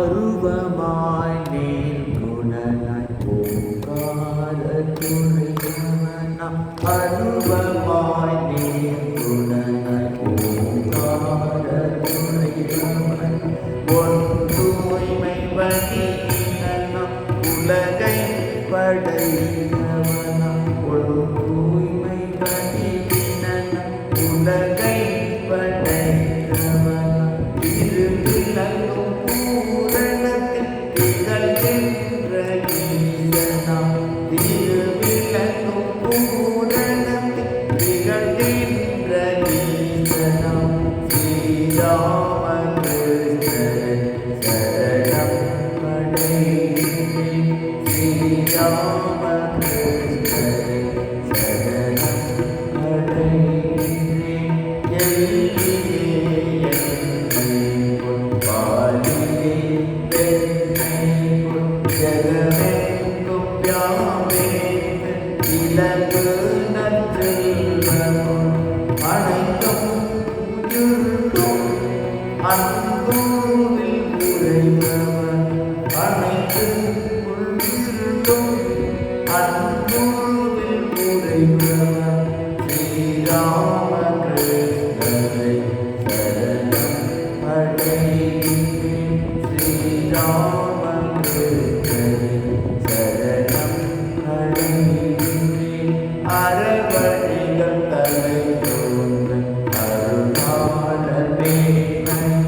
அருவமாய் நீர் குணனாய் ஓங்கார துணையவனாம் அருவமாய் நீர் குணனாய் ஓங்கார துணையவன் ஒன் தூய்மை வடிவினனாம் உலகை படைத்தவனாம் ஒன் தூய்மை வடிவினனாம் உலகை படைத்தவனாம் திருவிளங்கும் பூரணத்தில் திகழ்கின்ற ஈசனாம் திருவிளங்கும் பூரணத்தில் திகழ்கின்ற ஈசனாம் ஸ்ரீராம கிருஷ்ணன் சரணம் அடைகிறேன் ஸ்ரீராம கிருஷ்ணன் சரணம் அடைகிறேன் எல்லியே ஜகமெங்கும் யாமேந்து இலகு நற்றெல்வமும் அனைத்தும் உயிர்க்கும் அன்புவில் உறைபவன் அனைத்தும் உயிர்க்கும் அன்புவில் உறைபவன் ஸ்ரீராம கிருஷ்ணரை சரணம் அடைகிறேன் ஸ்ரீராம கிருஷ்ணரை சரணம் அடைகிறேன் அறவழிகள் தலை தோன்ற அருளாளர் வேந்தன்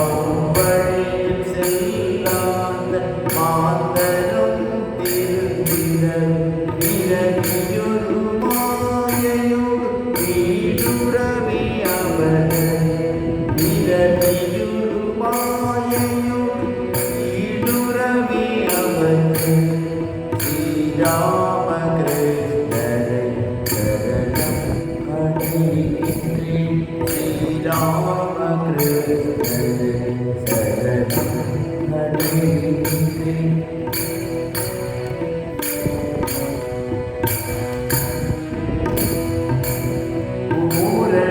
அவ்வழியில் செல்லாத மாந்தரும் திருந்திரர் விரகியொரு மாயையோடு வீடுறவி அவர்கள் விரகியொரு மாயையோடு வீடுறவி அவர்கள் ஸ்ரீராம கிருஷ்ணரை சரணம் அடைகிறேன் ஸ்ரீராம கிருஷ்ணரை சரணம் அடைகிறேன் பூரண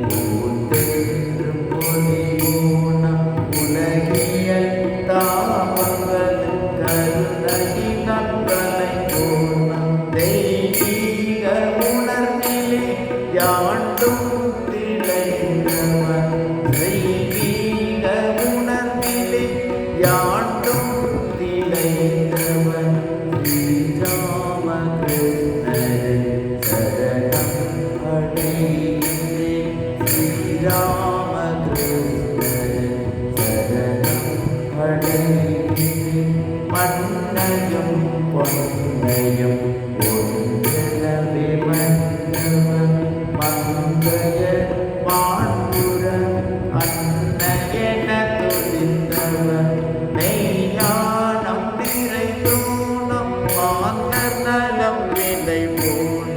பூத்தென்று பொலிவோனம் உலகியல் தாமங்கள் கருணையினம் தலை போனம் தெய்வீக உணர்விலே யாண்டும் திளைந்தவன் தெய்வீக உணர்விலே யாண்டும் திளைந்தவன் ஸ்ரீராம கிருஷ்ணரை சரணம் அடைகிறேன் ஸ்ரீராம கிருஷ்ணரை சரணம் அடைகிறேன் மண்ணையும் பொன்னையும் ஒன்றெனவே மன்னவன் மங்கைய மாண்புரன் அன்னையென துதித்தவன் மெய்ஞானம் நிறைந்தோனம் மாந்தர் நலம் விளைவோன்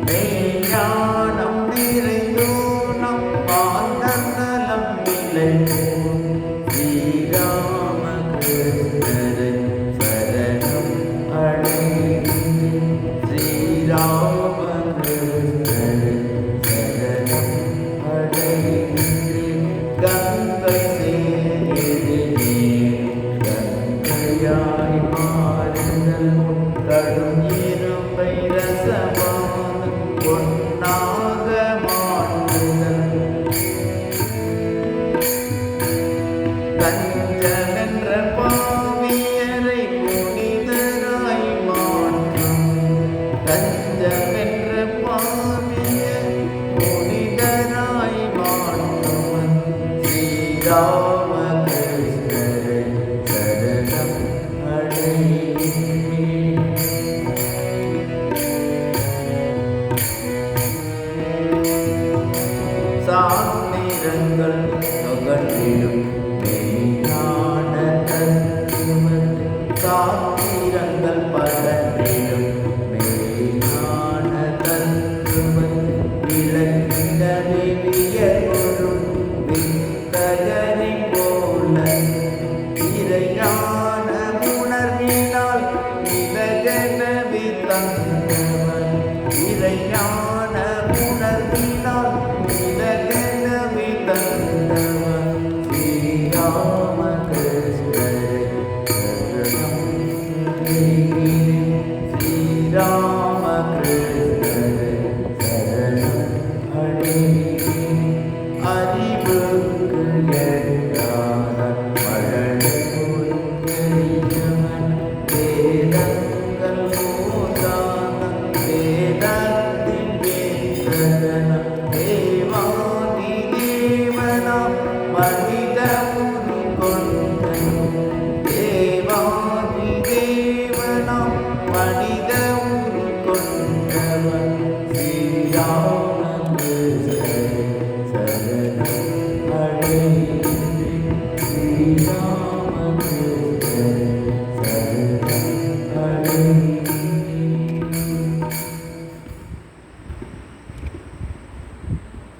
மெய்ஞானம் நிறைந்தோனம் மாந்தர் நலம் விளைவோன் ஸ்ரீராம கிருஷ்ணரை சரணம் அடைகிறேன் ஸ்ரீராம கிருஷ்ணரை சரணம் அடைகிறேன் கங்கை சேரிலே கங்கையாய் மாறுதல் கடும் இரும்பை ரசமான பொன்னாக மாற்றுதல் தஞ்சமென்ற பாவியரை புனிதராய் மாற்றும் தஞ்சமென்ற பாவியர் புனிதராய் மாற்றுவன் ஸ்ரீராம